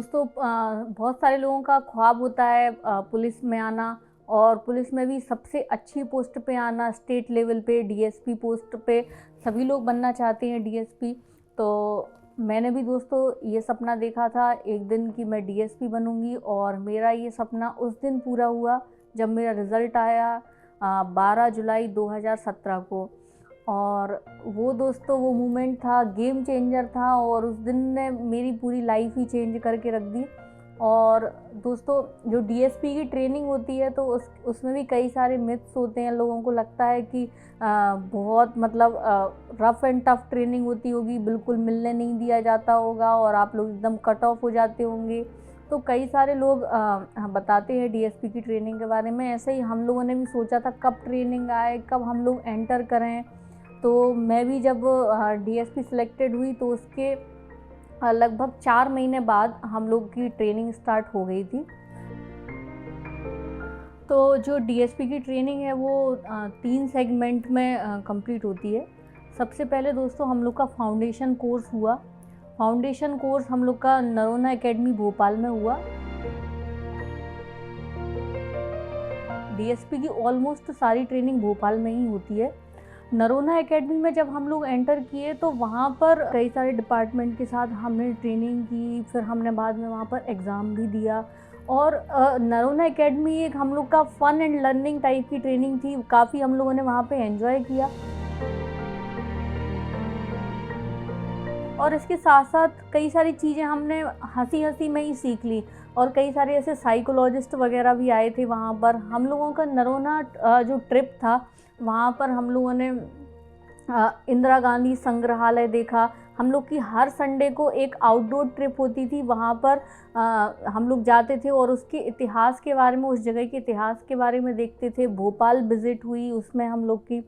दोस्तों बहुत सारे लोगों का ख्वाब होता है पुलिस में आना और पुलिस में भी सबसे अच्छी पोस्ट पे आना, स्टेट लेवल पे डीएसपी पोस्ट पे सभी लोग बनना चाहते हैं डीएसपी। तो मैंने भी दोस्तों ये सपना देखा था एक दिन कि मैं डीएसपी बनूंगी और मेरा ये सपना उस दिन पूरा हुआ जब मेरा रिज़ल्ट आया 12 जुलाई 2017 को। और वो दोस्तों वो मोमेंट था, गेम चेंजर था और उस दिन ने मेरी पूरी लाइफ ही चेंज करके रख दी। और दोस्तों जो डीएसपी की ट्रेनिंग होती है तो उसमें भी कई सारे मिथ्स होते हैं। लोगों को लगता है कि बहुत मतलब रफ़ एंड टफ ट्रेनिंग होती होगी, बिल्कुल मिलने नहीं दिया जाता होगा और आप लोग एकदम कट ऑफ हो जाते होंगे। तो कई सारे लोग बताते हैं डीएसपी की ट्रेनिंग के बारे में। ऐसे ही हम लोगों ने भी सोचा था कब ट्रेनिंग आए, कब हम लोग एंटर करें। तो मैं भी जब डीएसपी सिलेक्टेड हुई तो उसके लगभग 4 महीने बाद हम लोग की ट्रेनिंग स्टार्ट हो गई थी। तो जो डीएसपी की ट्रेनिंग है वो 3 सेगमेंट में कंप्लीट होती है। सबसे पहले दोस्तों हम लोग का फाउंडेशन कोर्स हुआ। फाउंडेशन कोर्स हम लोग का नरोना एकेडमी भोपाल में हुआ। डीएसपी की ऑलमोस्ट सारी ट्रेनिंग भोपाल में ही होती है। नरोना एकेडमी में जब हम लोग एंटर किए तो वहाँ पर कई सारे डिपार्टमेंट के साथ हमने ट्रेनिंग की, फिर हमने बाद में वहाँ पर एग्ज़ाम भी दिया। और नरोना एकेडमी एक हम लोग का फ़न एंड लर्निंग टाइप की ट्रेनिंग थी। काफ़ी हम लोगों ने वहाँ पे एंजॉय किया और इसके साथ साथ कई सारी चीज़ें हमने हंसी हंसी में ही सीख ली। और कई सारे ऐसे साइकोलॉजिस्ट वगैरह भी आए थे वहाँ पर। हम लोगों का नरोना जो ट्रिप था वहाँ पर हम लोगों ने इंदिरा गांधी संग्रहालय देखा। हम लोग की हर संडे को एक आउटडोर ट्रिप होती थी, वहाँ पर हम लोग जाते थे और उसके इतिहास के बारे में, उस जगह के इतिहास के बारे में देखते थे। भोपाल विज़िट हुई उसमें हम लोग की।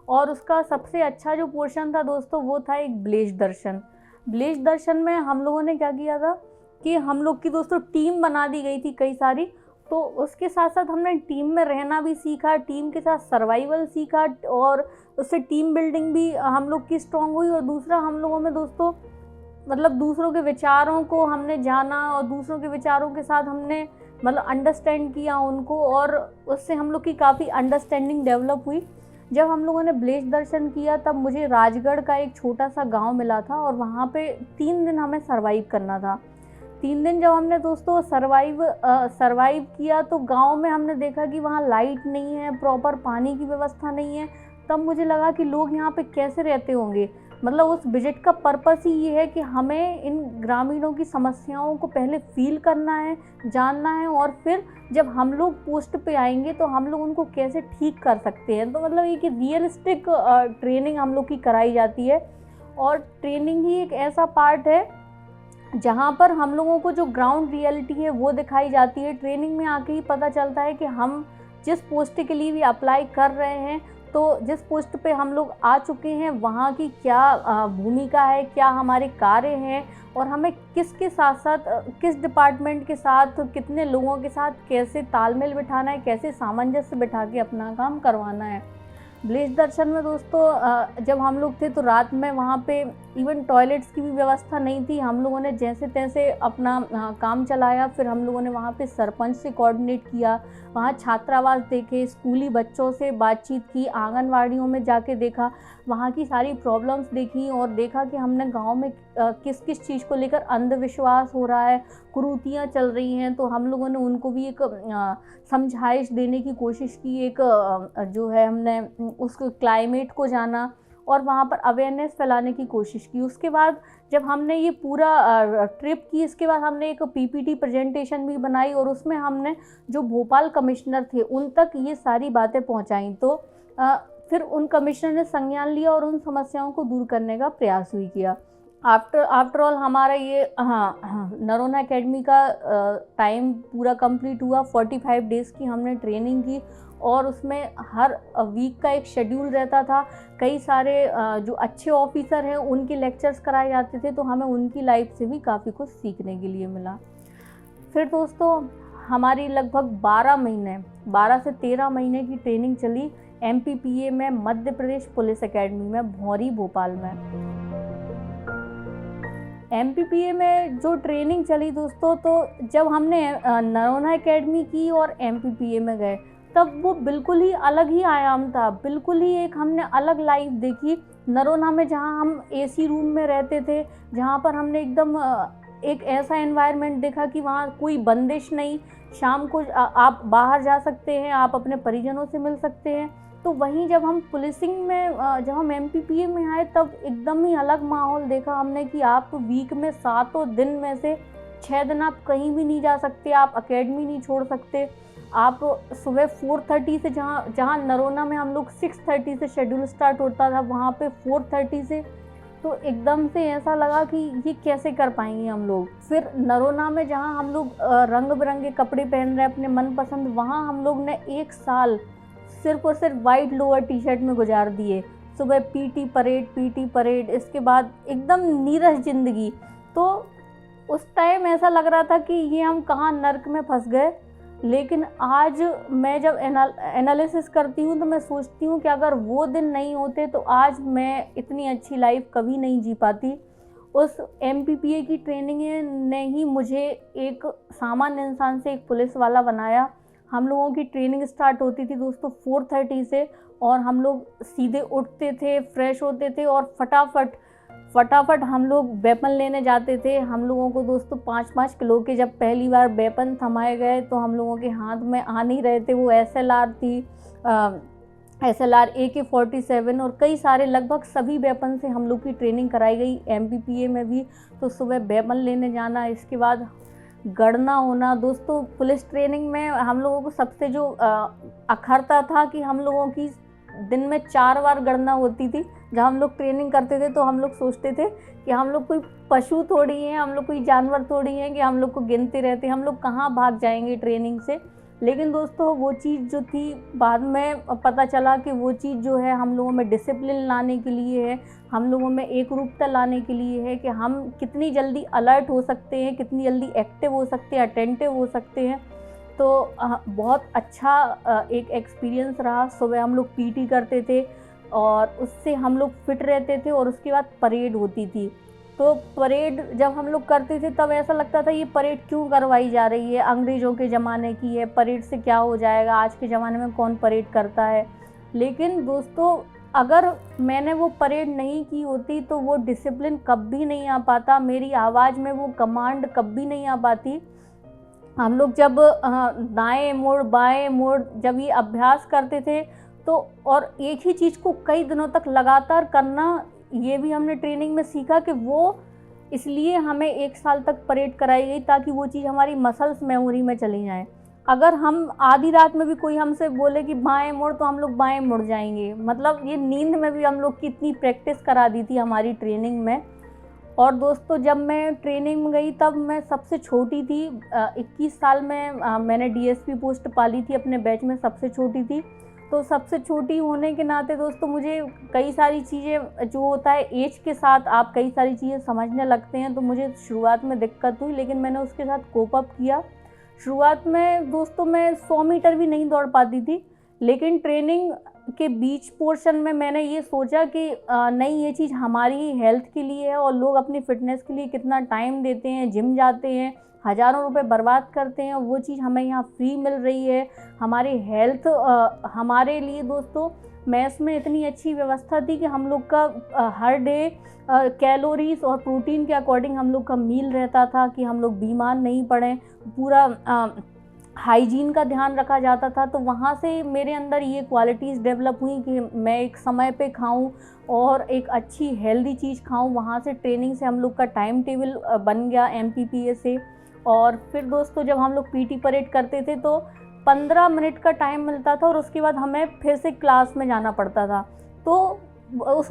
और उसका सबसे अच्छा जो पोर्शन था दोस्तों वो था एक ब्लेश दर्शन। ब्लेश दर्शन में हम लोगों ने क्या किया था कि हम लोग की दोस्तों टीम बना दी गई थी कई सारी। तो उसके साथ साथ हमने टीम में रहना भी सीखा, टीम के साथ सर्वाइवल सीखा और उससे टीम बिल्डिंग भी हम लोग की स्ट्रांग हुई। और दूसरा हम लोगों में दोस्तों मतलब दूसरों के विचारों को हमने जाना और दूसरों के विचारों के साथ हमने मतलब अंडरस्टैंड किया उनको और उससे हम लोग की काफ़ी अंडरस्टैंडिंग डेवलप हुई। जब हम लोगों ने ब्लेश दर्शन किया तब मुझे राजगढ़ का एक छोटा सा गांव मिला था और वहाँ पे 3 दिन हमें सरवाइव करना था। 3 दिन जब हमने दोस्तों सरवाइव किया तो गांव में हमने देखा कि वहाँ लाइट नहीं है, प्रॉपर पानी की व्यवस्था नहीं है। तब मुझे लगा कि लोग यहाँ पे कैसे रहते होंगे। मतलब उस विजिट का पर्पस ही ये है कि हमें इन ग्रामीणों की समस्याओं को पहले फील करना है, जानना है और फिर जब हम लोग पोस्ट पे आएंगे तो हम लोग उनको कैसे ठीक कर सकते हैं। तो मतलब ये कि रियलिस्टिक ट्रेनिंग हम लोग की कराई जाती है। और ट्रेनिंग ही एक ऐसा पार्ट है जहाँ पर हम लोगों को जो ग्राउंड रियलिटी है वो दिखाई जाती है। ट्रेनिंग में आके ही पता चलता है कि हम जिस पोस्ट के लिए भी अप्लाई कर रहे हैं तो जिस पोस्ट पे हम लोग आ चुके हैं वहाँ की क्या भूमिका है, क्या हमारे कार्य हैं और हमें किसके साथ साथ किस डिपार्टमेंट के साथ कितने लोगों के साथ कैसे तालमेल बिठाना है, कैसे सामंजस्य बिठा के अपना काम करवाना है। ब्लेश दर्शन में दोस्तों जब हम लोग थे तो रात में वहाँ पे इवन टॉयलेट्स की भी व्यवस्था नहीं थी। हम लोगों ने जैसे तैसे अपना काम चलाया। फिर हम लोगों ने वहाँ पे सरपंच से कोऑर्डिनेट किया, वहाँ छात्रावास देखे, स्कूली बच्चों से बातचीत की, आंगनवाड़ियों में जाके देखा, वहाँ की सारी प्रॉब्लम्स देखी और देखा कि हमने गांव में किस किस चीज़ को लेकर अंधविश्वास हो रहा है, कुरीतियाँ चल रही हैं। तो हम लोगों ने उनको भी एक समझाइश देने की कोशिश की। एक जो है हमने उस क्लाइमेट को जाना और वहाँ पर अवेयरनेस फैलाने की कोशिश की। उसके बाद जब हमने ये पूरा ट्रिप की, इसके बाद हमने एक पीपीटी प्रेजेंटेशन भी बनाई और उसमें हमने जो भोपाल कमिश्नर थे उन तक ये सारी बातें पहुँचाई। तो फिर उन कमिश्नर ने संज्ञान लिया और उन समस्याओं को दूर करने का प्रयास भी किया। आफ्टर ऑल हमारा ये नरोना एकेडमी का टाइम पूरा कंप्लीट हुआ। 45 डेज़ की हमने ट्रेनिंग की और उसमें हर वीक का एक शेड्यूल रहता था। कई सारे जो अच्छे ऑफिसर हैं उनके लेक्चर्स कराए जाते थे तो हमें उनकी लाइफ से भी काफ़ी कुछ सीखने के लिए मिला। फिर दोस्तों हमारी लगभग 12 से 13 महीने की ट्रेनिंग चली MPPA में, मध्य प्रदेश पुलिस एकेडमी में, भौरी भोपाल में। एमपीपीए में जो ट्रेनिंग चली दोस्तों, तो जब हमने नरोना एकेडमी की और एमपीपीए में गए, तब वो बिल्कुल ही अलग ही आयाम था, बिल्कुल ही एक हमने अलग लाइफ देखी। नरोना में जहाँ हम एसी रूम में रहते थे, जहाँ पर हमने एकदम एक ऐसा एनवायरनमेंट देखा कि वहाँ कोई बंदिश नहीं, शाम को आप बाहर जा सकते हैं, आप अपने परिजनों से मिल सकते हैं। तो वहीं जब हम पुलिसिंग में जब हम एमपीपीए में आए, तब एकदम ही अलग माहौल देखा हमने कि आप वीक में 7 दिन में से 6 दिन आप कहीं भी नहीं जा सकते, आप एकेडमी नहीं छोड़ सकते। आप सुबह 4:30 से जहाँ नरोना में हम लोग 6:30 से शेड्यूल स्टार्ट होता था, वहाँ पे 4:30 से, तो एकदम से ऐसा लगा कि ये कैसे कर पाएंगे हम लोग। फिर नरोना में जहाँ हम लोग रंग बिरंगे कपड़े पहन रहे हैं अपने मनपसंद, वहाँ हम लोग ने 1 साल सिर्फ और सिर्फ वाइट लोअर टी शर्ट में गुजार दिए। सुबह पीटी परेड, इसके बाद एकदम नीरस ज़िंदगी। तो उस टाइम ऐसा लग रहा था कि ये हम कहाँ नर्क में फंस गए। लेकिन आज मैं जब एनालिसिस करती हूँ तो मैं सोचती हूँ कि अगर वो दिन नहीं होते तो आज मैं इतनी अच्छी लाइफ कभी नहीं जी पाती। उस एमपीपीए की ट्रेनिंग ने ही मुझे एक सामान्य इंसान से एक पुलिस वाला बनाया। हम लोगों की ट्रेनिंग स्टार्ट होती थी दोस्तों 4:30 से, और हम लोग सीधे उठते थे, फ्रेश होते थे और फटाफट हम लोग वेपन लेने जाते थे। हम लोगों को दोस्तों 5-5 किलो के जब पहली बार वेपन थमाए गए तो हम लोगों के हाथ में आ नहीं रहे थे। वो एसएलआर थी, एसएलआर, AK-47 और कई सारे, लगभग सभी वेपन से हम लोग की ट्रेनिंग कराई गई एमपीपीए में भी। तो सुबह वेपन लेने जाना, इसके बाद गड़ना होना। दोस्तों पुलिस ट्रेनिंग में हम लोगों को सबसे जो अखरता था कि हम लोगों की दिन में 4 बार गणना होती थी। जब हम लोग ट्रेनिंग करते थे तो हम लोग सोचते थे कि हम लोग कोई पशु थोड़ी हैं, हम लोग कोई जानवर थोड़ी हैं कि हम लोग को गिनते रहते, हम लोग कहाँ भाग जाएंगे ट्रेनिंग से। लेकिन दोस्तों वो चीज़ जो थी, बाद में पता चला कि वो चीज़ जो है हम लोगों में डिसिप्लिन लाने के लिए है, हम लोगों में एक रूपता लाने के लिए है कि हम कितनी जल्दी अलर्ट हो सकते हैं, कितनी जल्दी एक्टिव हो सकते हैं, अटेंटिव हो सकते हैं। तो बहुत अच्छा एक एक्सपीरियंस रहा। सुबह हम लोग पीटी करते थे और उससे हम लोग फिट रहते थे, और उसके बाद परेड होती थी। तो परेड जब हम लोग करते थे तब ऐसा लगता था ये परेड क्यों करवाई जा रही है, अंग्रेज़ों के ज़माने की है, परेड से क्या हो जाएगा, आज के ज़माने में कौन परेड करता है। लेकिन दोस्तों अगर मैंने वो परेड नहीं की होती तो वो डिसिप्लिन कभी नहीं आ पाता, मेरी आवाज़ में वो कमांड कभी नहीं आ पाती। हम लोग जब दाएं मोड़ बाएं मोड़ जब ये अभ्यास करते थे तो, और एक ही चीज़ को कई दिनों तक लगातार करना, ये भी हमने ट्रेनिंग में सीखा कि वो इसलिए हमें 1 साल तक परेड कराई गई ताकि वो चीज़ हमारी मसल्स मेमोरी में चली जाए। अगर हम आधी रात में भी कोई हमसे बोले कि बाएं मोड़, तो हम लोग बाएं मुड़ जाएंगे। मतलब ये नींद में भी हम लोग की इतनी प्रैक्टिस करा दी थी हमारी ट्रेनिंग में। और दोस्तों जब मैं ट्रेनिंग में गई तब मैं सबसे छोटी थी, 21 साल में मैंने डीएसपी पोस्ट पाली थी, अपने बैच में सबसे छोटी थी। तो सबसे छोटी होने के नाते दोस्तों मुझे कई सारी चीज़ें, जो होता है एज के साथ आप कई सारी चीज़ें समझने लगते हैं, तो मुझे शुरुआत में दिक्कत हुई, लेकिन मैंने उसके साथ कोप अप किया। शुरुआत में दोस्तों मैं 100 मीटर भी नहीं दौड़ पाती थी, लेकिन ट्रेनिंग के बीच पोर्शन में मैंने ये सोचा कि नहीं, ये चीज़ हमारी हेल्थ के लिए है, और लोग अपनी फ़िटनेस के लिए कितना टाइम देते हैं, जिम जाते हैं, हज़ारों रुपए बर्बाद करते हैं, वो चीज़ हमें यहाँ फ्री मिल रही है। हमारी हेल्थ हमारे लिए दोस्तों मेस में इतनी अच्छी व्यवस्था थी कि हम लोग का हर डे कैलोरीज और प्रोटीन के अकॉर्डिंग हम लोग का मील रहता था कि हम लोग बीमार नहीं पड़ें, पूरा हाइजीन का ध्यान रखा जाता था। तो वहाँ से मेरे अंदर ये क्वालिटीज़ डेवलप हुई कि मैं एक समय पे खाऊं और एक अच्छी हेल्दी चीज़ खाऊं। वहाँ से ट्रेनिंग से हम लोग का टाइम टेबल बन गया एमपीपीए से। और फिर दोस्तों जब हम लोग पीटी परेड करते थे तो 15 मिनट का टाइम मिलता था, और उसके बाद हमें फिर से क्लास में जाना पड़ता था। तो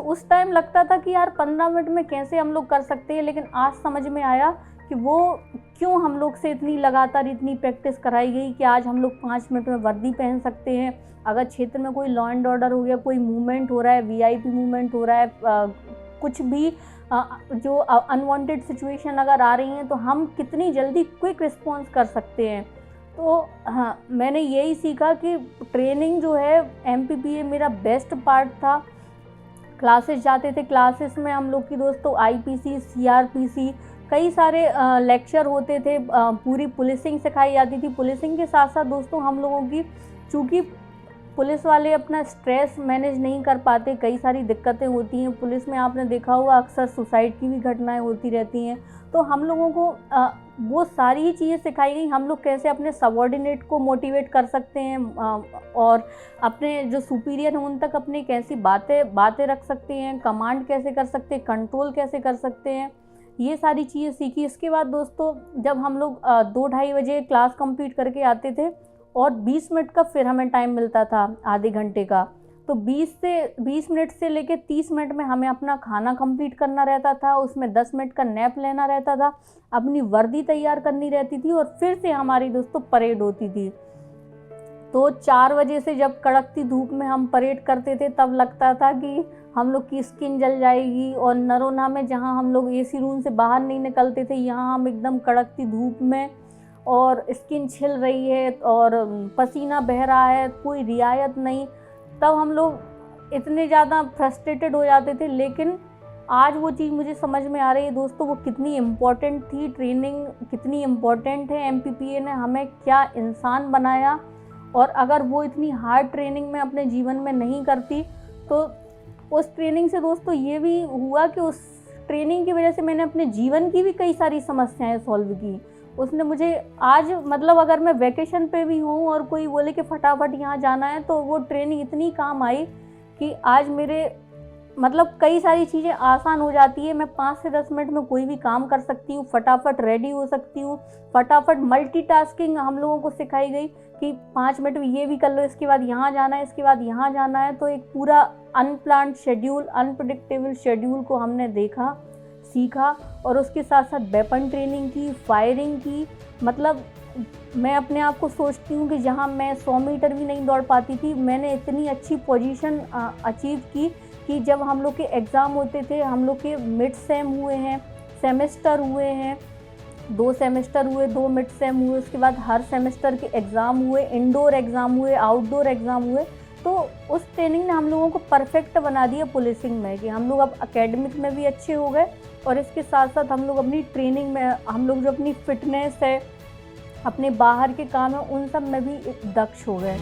उस टाइम लगता था कि यार 15 मिनट में कैसे हम लोग कर सकते हैं, लेकिन आज समझ में आया कि वो क्यों हम लोग से इतनी लगातार इतनी प्रैक्टिस कराई गई कि आज हम लोग 5 मिनट में वर्दी पहन सकते हैं। अगर क्षेत्र में कोई लॉ एंड ऑर्डर हो गया, कोई मूवमेंट हो रहा है, वीआईपी मूवमेंट हो रहा है, कुछ भी जो अनवांटेड सिचुएशन अगर आ रही हैं, तो हम कितनी जल्दी क्विक रिस्पॉन्स कर सकते हैं। तो हाँ, मैंने यही सीखा कि ट्रेनिंग जो है एमपीपीए मेरा बेस्ट पार्ट था। क्लासेस जाते थे। क्लासेस में हम लोग की दोस्तों आईपीसी, सीआरपीसी कई सारे लेक्चर होते थे। पूरी पुलिसिंग सिखाई जाती थी। पुलिसिंग के साथ साथ दोस्तों हम लोगों की, चूँकि पुलिस वाले अपना स्ट्रेस मैनेज नहीं कर पाते, कई सारी दिक्कतें होती हैं पुलिस में। आपने देखा होगा अक्सर सुसाइड की भी घटनाएं होती रहती हैं। तो हम लोगों को वो सारी ही चीज़ें सिखाई गई। हम लोग कैसे अपने सबॉर्डिनेट को मोटिवेट कर सकते हैं और अपने जो सुपीरियर हैं उन तक अपनी कैसी बातें रख सकते हैं, कमांड कैसे कर सकते हैं, कंट्रोल कैसे कर सकते हैं, ये सारी चीज़ें सीखी। इसके बाद दोस्तों जब हम लोग 2-2:30 बजे क्लास कंप्लीट करके आते थे और 20 मिनट का फिर हमें टाइम मिलता था, आधे घंटे का, तो 20 मिनट से लेकर 30 मिनट में हमें अपना खाना कंप्लीट करना रहता था। उसमें 10 मिनट का नैप लेना रहता था, अपनी वर्दी तैयार करनी रहती थी और फिर से हमारी दोस्तों परेड होती थी। तो 4 बजे से जब कड़कती धूप में हम परेड करते थे तब लगता था कि हम लोग की स्किन जल जाएगी। और नरोना में जहाँ हम लोग एसी रूम से बाहर नहीं निकलते थे, यहाँ हम एकदम कड़कती धूप में और स्किन छिल रही है और पसीना बह रहा है, कोई रियायत नहीं, तब हम लोग इतने ज़्यादा फ्रस्ट्रेटेड हो जाते थे। लेकिन आज वो चीज़ मुझे समझ में आ रही है दोस्तों, वो कितनी इम्पोर्टेंट थी, ट्रेनिंग कितनी इम्पोर्टेंट है। एमपीपीए ने हमें क्या इंसान बनाया, और अगर वो इतनी हार्ड ट्रेनिंग में अपने जीवन में नहीं करती तो उस ट्रेनिंग से दोस्तों ये भी हुआ कि उस ट्रेनिंग की वजह से मैंने अपने जीवन की भी कई सारी समस्याएं सॉल्व की। उसने मुझे आज मतलब अगर मैं वैकेशन पे भी हूँ और कोई बोले कि फटाफट यहाँ जाना है, तो वो ट्रेनिंग इतनी काम आई कि आज मेरे मतलब कई सारी चीज़ें आसान हो जाती है। मैं 5 से 10 मिनट में कोई भी काम कर सकती हूँ, फटाफट रेडी हो सकती हूँ, फटाफट मल्टीटास्किंग हम लोगों को सिखाई गई कि 5 मिनट में ये भी कर लो, इसके बाद यहाँ जाना है, इसके बाद यहाँ जाना है। तो एक पूरा अनप्लान्ड शेड्यूल, अनप्रेडिक्टेबल शेड्यूल को हमने देखा, सीखा और उसके साथ साथ वेपन ट्रेनिंग की, फायरिंग की। मतलब मैं अपने आप को सोचती हूँ कि जहाँ मैं 100 मीटर भी नहीं दौड़ पाती थी, मैंने इतनी अच्छी पोजीशन अचीव की कि जब हम लोग के एग्ज़ाम होते थे, हम लोग के मिड सेम हुए हैं, सेमेस्टर हुए हैं, 2 सेमेस्टर हुए, 2 मिड सेम हुए, उसके बाद हर सेमेस्टर के एग्ज़ाम हुए, इंडोर एग्ज़ाम हुए, आउटडोर एग्ज़ाम हुए। तो उस ट्रेनिंग ने हम लोगों को परफेक्ट बना दिया पुलिसिंग में, कि हम लोग अब एकेडमिक में भी अच्छे हो गए और इसके साथ साथ हम लोग अपनी ट्रेनिंग में, हम लोग जो अपनी फिटनेस है, अपने बाहर के काम है, उन सब में भी दक्ष हो गए।